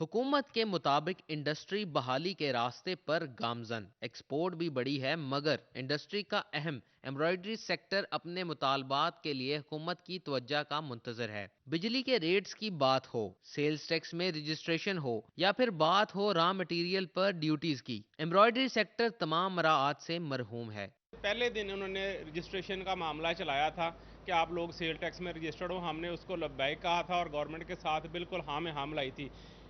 حکومت کے مطابق انڈسٹری بحالی کے راستے پر گامزن، ایکسپورٹ بھی بڑی ہے، مگر انڈسٹری کا اہم ایمبرائڈری سیکٹر اپنے مطالبات کے لیے حکومت کی توجہ کا منتظر ہے۔ بجلی کے ریٹس کی بات ہو، سیلز ٹیکس میں رجسٹریشن ہو یا پھر بات ہو را مٹیریل پر ڈیوٹیز کی، ایمبرائڈری سیکٹر تمام مراعات سے مرحوم ہے۔ پہلے دن انہوں نے رجسٹریشن کا معاملہ چلایا تھا کہ آپ لوگ سیل ٹیکس میں رجسٹرڈ ہو، ہم نے اس کو لبیک کہا تھا اور گورنمنٹ کے ساتھ بالکل ہاں میں ہاں ملائی تھی،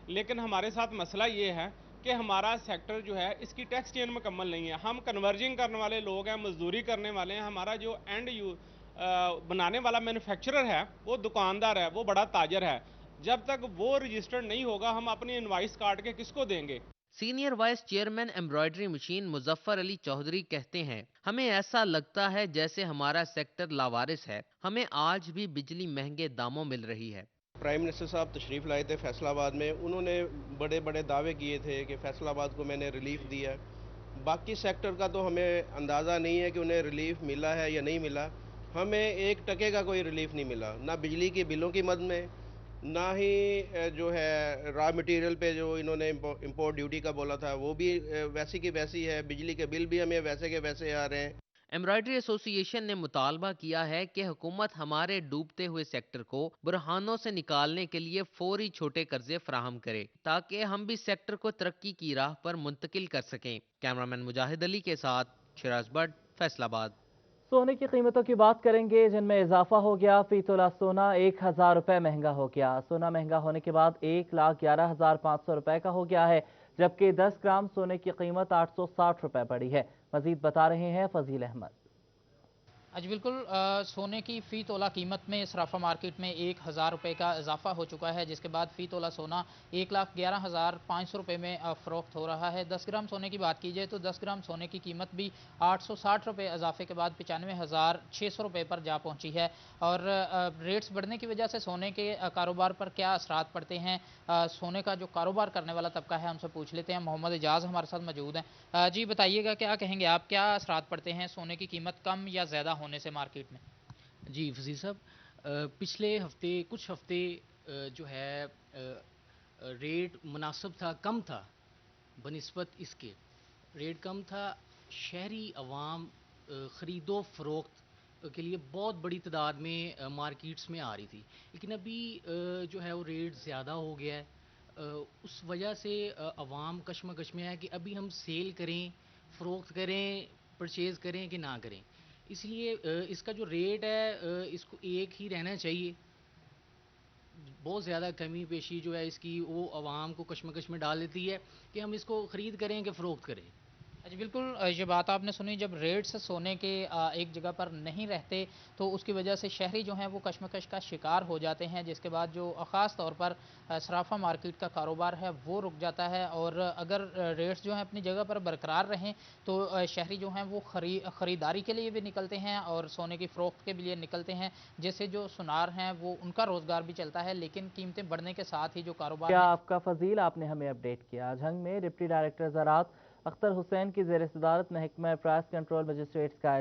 لیکن ہمارے ساتھ مسئلہ یہ ہے کہ ہمارا سیکٹر جو ہے اس کی ٹیکس چین مکمل نہیں ہے، ہم کنورجنگ کرنے والے لوگ ہیں، مزدوری کرنے والے ہیں، ہمارا جو بنانے والا مینوفیکچرر ہے وہ دکاندار ہے، وہ بڑا تاجر ہے، جب تک وہ رجسٹرڈ نہیں ہوگا ہم اپنی انوائس کاٹ کے کس کو دیں گے؟ Senior vice chairman embroidery machine Muzaffar Ali Chaudhry کہتے ہیں، ہمیں ایسا لگتا ہے جیسے ہمارا سیکٹر لاوارث ہے، ہمیں آج بھی بجلی مہنگے داموں مل رہی ہے۔ پرائم منسٹر صاحب تشریف لائے تھے فیصل آباد میں، انہوں نے بڑے بڑے دعوے کیے تھے کہ فیصل آباد کو میں نے ریلیف دیا ہے، باقی سیکٹر کا تو ہمیں اندازہ نہیں ہے کہ انہیں ریلیف ملا ہے یا نہیں ملا، ہمیں 1% کا کوئی ریلیف نہیں ملا، نہ بجلی کی بلوں کی مد میں، نہ ہی جو ہے را مٹیریل پہ جو انہوں نے امپورٹ ڈیوٹی کا بولا تھا وہ بھی ویسی کی ویسی ہے، بجلی کے بل بھی ہمیں ویسے کے ویسے آ رہے ہیں۔ ایمبرائڈری ایسوسی ایشن نے مطالبہ کیا ہے کہ حکومت ہمارے ڈوبتے ہوئے سیکٹر کو برہانوں سے نکالنے کے لیے فوری چھوٹے قرضے فراہم کرے تاکہ ہم بھی سیکٹر کو ترقی کی راہ پر منتقل کر سکیں۔ کیمرامین مجاہد علی کے ساتھ شیراز بٹ، فیصل آباد۔ سونے کی قیمتوں کی بات کریں گے جن میں اضافہ ہو گیا۔ فی تولہ سونا 1000 روپے مہنگا ہو گیا۔ سونا مہنگا ہونے کے بعد 1,11,500 روپے کا ہو گیا ہے، جبکہ 10 گرام سونے کی قیمت 860 روپے بڑھی ہے۔ مزید بتا رہے ہیں فضیل احمد۔ جی بالکل، سونے کی فی تولہ قیمت میں صرافہ مارکیٹ میں 1000 روپے کا اضافہ ہو چکا ہے، جس کے بعد فی تولہ سونا 1,11,500 روپے میں فروخت ہو رہا ہے۔ 10 گرام سونے کی بات کی جائے تو 10 گرام سونے کی قیمت بھی 860 روپے اضافے کے بعد 95,600 روپے پر جا پہنچی ہے۔ اور ریٹس بڑھنے کی وجہ سے سونے کے کاروبار پر کیا اثرات پڑتے ہیں، سونے کا جو کاروبار کرنے والا طبقہ ہے ان سے پوچھ لیتے ہیں۔ محمد اعجاز ہمارے ساتھ موجود ہیں۔ جی بتائیے گا، کیا کہیں گے آپ، کیا اثرات پڑتے ہیں سونے کی قیمت کم یا زیادہ ہونے سے مارکیٹ میں؟ جی فضیل صاحب، پچھلے ہفتے کچھ ہفتے جو ہے ریٹ مناسب تھا، کم تھا، بنسبت اس کے ریٹ کم تھا، شہری عوام خرید و فروخت کے لیے بہت بڑی تعداد میں مارکیٹس میں آ رہی تھی، لیکن ابھی جو ہے وہ ریٹ زیادہ ہو گیا ہے، اس وجہ سے عوام کشمکش میں ہے کہ ابھی ہم سیل کریں، فروخت کریں، پرچیز کریں کہ نہ کریں، اس لیے اس کا جو ریٹ ہے اس کو ایک ہی رہنا چاہیے۔ بہت زیادہ کمی بیشی جو ہے اس کی وہ عوام کو کشمکش میں ڈال دیتی ہے کہ ہم اس کو خرید کریں کہ فروخت کریں۔ جی بالکل، یہ بات آپ نے سنی، جب ریٹس سونے کے ایک جگہ پر نہیں رہتے تو اس کی وجہ سے شہری جو ہیں وہ کشمکش کا شکار ہو جاتے ہیں، جس کے بعد جو خاص طور پر صرافہ مارکیٹ کا کاروبار ہے وہ رک جاتا ہے، اور اگر ریٹس جو ہیں اپنی جگہ پر برقرار رہیں تو شہری جو ہیں وہ خریداری کے لیے بھی نکلتے ہیں اور سونے کی فروخت کے لیے نکلتے ہیں، جس سے جو سنار ہیں وہ ان کا روزگار بھی چلتا ہے، لیکن قیمتیں بڑھنے کے ساتھ ہی جو کاروبار کیا آپ کا فضیل، آپ نے ہمیں اپڈیٹ کیا۔ جھنگ میں ڈپٹی ڈائریکٹر زراعت اختر حسین کی زیر صدارت محکمہ پرائس کنٹرول مجسٹریٹس کا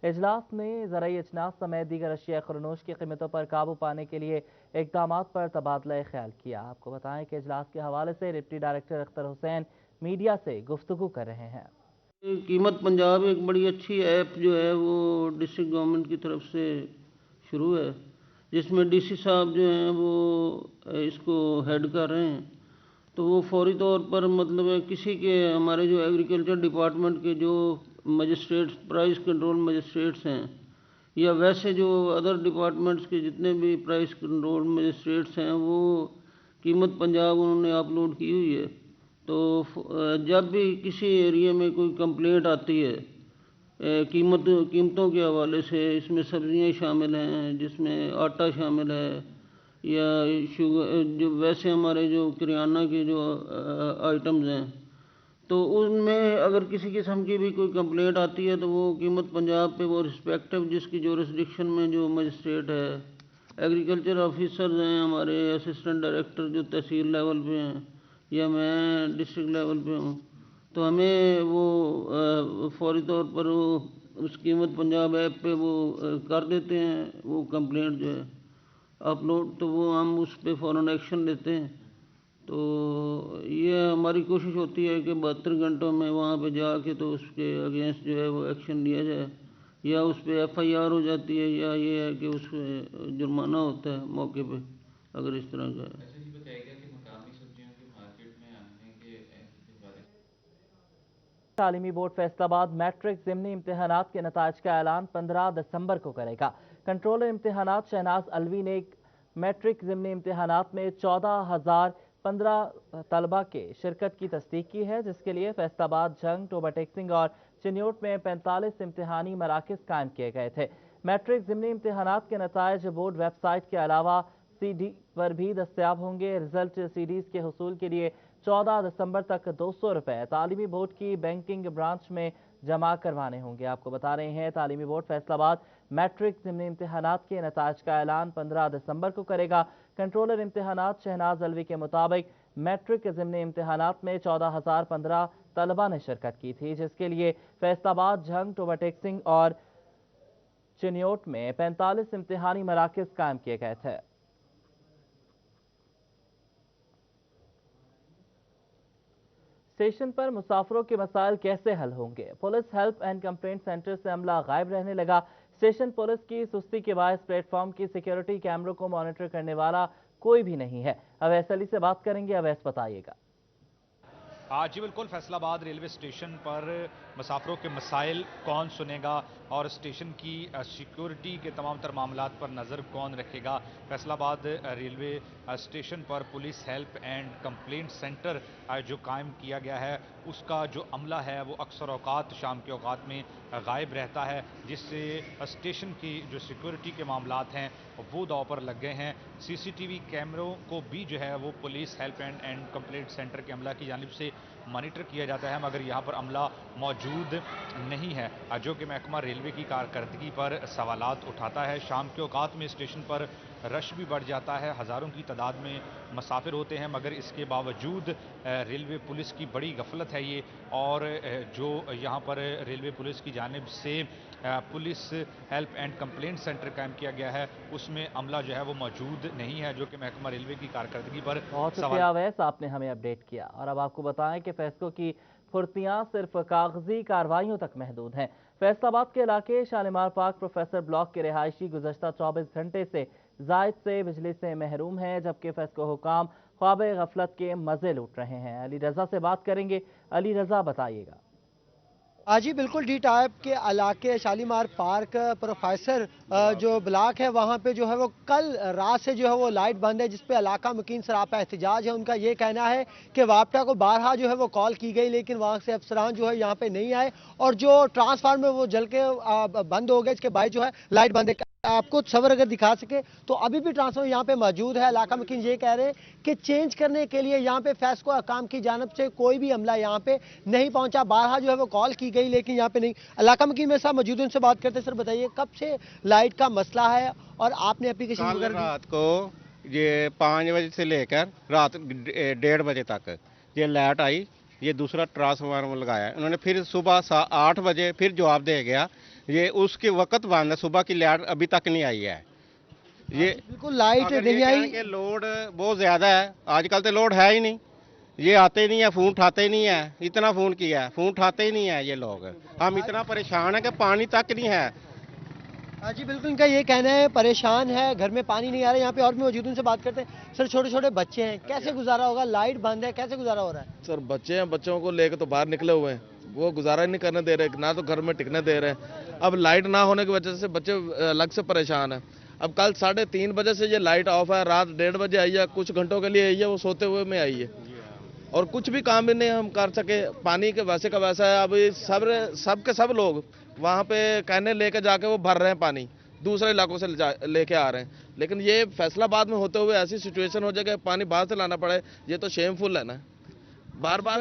اجلاس میں زرعی اجناس سمیت دیگر اشیاء خرنوش کی قیمتوں پر قابو پانے کے لیے اقدامات پر تبادلہ خیال کیا۔ آپ کو بتائیں کہ اجلاس کے حوالے سے deputy director Akhtar Hussain media سے گفتگو کر رہے ہیں۔ قیمت پنجاب ایک بڑی اچھی ایپ جو ہے وہ ڈسٹرکٹ گورنمنٹ کی طرف سے شروع ہے، جس میں ڈی سی صاحب جو ہیں وہ اس کو ہیڈ کر رہے ہیں، تو وہ فوری طور پر مطلب ہے کسی کے ہمارے جو ایگریکلچر ڈپارٹمنٹ کے جو مجسٹریٹس پرائس کنٹرول مجسٹریٹس ہیں یا ویسے جو ادر ڈپارٹمنٹس کے جتنے بھی پرائس کنٹرول مجسٹریٹس ہیں وہ قیمت پنجاب انہوں نے اپلوڈ کی ہوئی ہے، تو جب بھی کسی ایریے میں کوئی کمپلینٹ آتی ہے قیمتوں کے حوالے سے، اس میں سبزیاں شامل ہیں، جس میں آٹا شامل ہے، یا شوگر جو ویسے ہمارے جو کریانہ کے جو آئٹمز ہیں، تو ان میں اگر کسی قسم کی بھی کوئی کمپلینٹ آتی ہے تو وہ قیمت پنجاب پہ وہ رسپیکٹو جس کی جورسڈکشن میں جو مجسٹریٹ ہے، ایگریکلچر آفیسرز ہیں ہمارے، اسسٹنٹ ڈائریکٹر جو تحصیل لیول پہ ہیں یا میں ڈسٹرکٹ لیول پہ ہوں، تو ہمیں وہ فوری طور پر وہ اس قیمت پنجاب ایپ پہ وہ کر دیتے ہیں وہ کمپلینٹ جو ہے اپلوڈ، تو وہ ہم اس پہ فوراً ایکشن لیتے ہیں، تو یہ ہماری کوشش ہوتی ہے کہ 72 گھنٹوں میں وہاں پہ جا کے تو اس کے اگینسٹ جو ہے وہ ایکشن لیا جائے، یا اس پہ FIR ہو جاتی ہے، یا یہ ہے کہ اس پہ جرمانہ ہوتا ہے موقع پہ اگر اس طرح کا ہے۔ تعلیمی بورڈ فیصل آباد میٹرک ضمنی امتحانات کے نتائج کا اعلان 15 دسمبر کو کرے گا۔ کنٹرولر امتحانات شہناز الوی نے میٹرک ضمنی امتحانات میں 14,015 طلبہ کے شرکت کی تصدیق کی ہے، جس کے لیے فیصل آباد، جھنگ، ٹوبہ ٹیکسنگ اور چنیوٹ میں 45 امتحانی مراکز قائم کیے گئے تھے۔ میٹرک ضمنی امتحانات کے نتائج بورڈ ویب سائٹ کے علاوہ CD پر بھی دستیاب ہوں گے۔ رزلٹ CDs کے حصول کے لیے 14 دسمبر تک 200 روپے تعلیمی بورڈ کی بینکنگ برانچ میں جمع کروانے ہوں گے۔ آپ کو بتا رہے ہیں تعلیمی بورڈ فیصل آباد میٹرک ضمنی امتحانات کے نتائج کا اعلان 15 دسمبر کو کرے گا۔ کنٹرولر امتحانات شہناز الوی کے مطابق میٹرک ضمنی امتحانات میں 14,015 طلبہ نے شرکت کی تھی، جس کے لیے فیصل آباد، جھنگ، ٹوبہ ٹیکسنگ اور چنیوٹ میں 45 امتحانی مراکز قائم کیے گئے تھے۔ اسٹیشن پر مسافروں کے مسائل کیسے حل ہوں گے؟ Police help and complaint centre سے عملہ غائب رہنے لگا۔ اسٹیشن پولیس کی سستی کے باعث پلیٹ فارم کی سیکیورٹی کیمروں کو مانیٹر کرنے والا کوئی بھی نہیں ہے۔ اویس علی سے بات کریں گے۔ اویس، بتائیے گا۔ جی بالکل، فیصل آباد ریلوے اسٹیشن پر مسافروں کے مسائل کون سنے گا اور اسٹیشن کی سیکیورٹی کے تمام تر معاملات پر نظر کون رکھے گا؟ فیصل آباد railway station per police help and complaint centre جو قائم کیا گیا ہے، اس کا جو عملہ ہے وہ اکثر اوقات شام کے اوقات میں غائب رہتا ہے، جس سے اسٹیشن کی جو سیکیورٹی کے معاملات ہیں وہ داؤ پر لگ گئے ہیں۔ CCTV کیمروں کو بھی جو ہے وہ police help and complaint centre کے عملہ کی جانب سے مانیٹر کیا جاتا ہے، مگر یہاں پر عملہ موجود نہیں ہے، جو کہ محکمہ ریلوے کی کارکردگی پر سوالات اٹھاتا ہے۔ شام کے اوقات میں اسٹیشن پر رش بھی بڑھ جاتا ہے، ہزاروں کی تعداد میں مسافر ہوتے ہیں، مگر اس کے باوجود ریلوے پولیس کی بڑی غفلت ہے یہ، اور جو یہاں پر ریلوے پولیس کی جانب سے police help and complaint centre قائم کیا گیا ہے، اس میں عملہ جو ہے وہ موجود نہیں ہے، جو کہ محکمہ ریلوے کی کارکردگی پر بہت شکریہ اویس، آپ نے ہمیں اپڈیٹ کیا۔ اور اب آپ کو بتائیں کہ فیصلوں کی پھرتیاں صرف کاغذی کارروائیوں تک محدود ہیں۔ فیصل آباد کے علاقے شالیمار پارک پروفیسر بلاک کے رہائشی گزشتہ 24 گھنٹے سے زائد سے بجلی سے محروم ہیں، جبکہ فیصل حکام خواب غفلت کے مزے لوٹ رہے ہیں۔ علی رضا سے بات کریں گے۔ علی رضا، بتائیے گا۔ جی بالکل، ڈی ٹائپ کے علاقے شالیمار پارک پروفیسر جو بلاک ہے، وہاں پہ جو ہے وہ کل رات سے جو ہے وہ لائٹ بند ہے، جس پہ علاقہ مکین سراپا احتجاج ہے۔ ان کا یہ کہنا ہے کہ واپٹا کو بارہا جو ہے وہ کال کی گئی، لیکن وہاں سے افسران جو ہے یہاں پہ نہیں آئے، اور جو ٹرانسفارمر وہ جل کے بند ہو گئے، اس کے باعث جو ہے لائٹ بند ہے۔ آپ کو تصور اگر دکھا سکے تو ابھی بھی ٹرانسفارمر یہاں پہ موجود ہے۔ علاقہ مکین یہ کہہ رہے ہیں کہ چینج کرنے کے لیے یہاں پہ فیسکو حکام کی جانب سے کوئی بھی عملہ یہاں پہ نہیں پہنچا۔ بارہا جو ہے وہ کال کی گئی، لیکن یہاں پہ نہیں۔ علاقہ مکین میں صاحب موجود ہیں، ان سے بات کرتے ہیں۔ سر بتائیے، کب سے لائٹ کا مسئلہ ہے اور آپ نے اپلیکیشن وغیرہ دی؟ رات کو یہ 5 بجے سے لے کر رات 1:30 بجے تک یہ لائٹ آئی، یہ دوسرا ٹرانسفارمر لگایا، انہوں نے پھر صبح 8 بجے پھر جواب دے گیا، یہ اس کے وقت بند ہے، صبح کی لائٹ ابھی تک نہیں آئی ہے۔ یہ بالکل لائٹ نہیں آئی کہ لوڈ بہت زیادہ ہے، آج کل تو لوڈ ہے ہی نہیں، یہ آتے نہیں ہے، فون اٹھاتے ہی نہیں ہے، اتنا فون کیا ہے، فون اٹھاتے ہی نہیں ہے یہ لوگ، ہم اتنا پریشان ہیں کہ پانی تک نہیں ہے۔ جی بالکل، ان کا یہ کہنا ہے پریشان ہے، گھر میں پانی نہیں آ رہا ہے۔ یہاں پہ اور بھی موجود ہیں، ان سے بات کرتے ہیں۔ سر چھوٹے چھوٹے بچے ہیں، کیسے گزارا ہوگا؟ لائٹ بند ہے، کیسے گزارا ہو رہا ہے؟ سر بچے ہیں، بچوں کو لے کے تو باہر نکلے ہوئے ہیں، وہ گزارا نہیں کرنے دے رہے، نہ تو گھر میں ٹکنے دے رہے ہیں۔ اب لائٹ نہ ہونے کی وجہ سے بچے الگ سے پریشان ہیں۔ اب کل 3:30 بجے سے یہ لائٹ آف ہے، رات 1:30 بجے آئی ہے، کچھ گھنٹوں کے لیے آئی ہے، وہ سوتے ہوئے میں آئی ہے، اور کچھ بھی کام بھی نہیں ہم کر سکے۔ پانی کے ویسے کا ویسا ہے، اب سب کے سب لوگ وہاں پہ کہنے لے کے جا کے وہ بھر رہے ہیں، پانی دوسرے علاقوں سے لے کے آ رہے ہیں، لیکن یہ فیصل آباد میں ہوتے ہوئے ایسی سچویشن ہو جائے کہ پانی باہر سے لانا پڑے، یہ تو شیم فل ہے نا۔ بار بار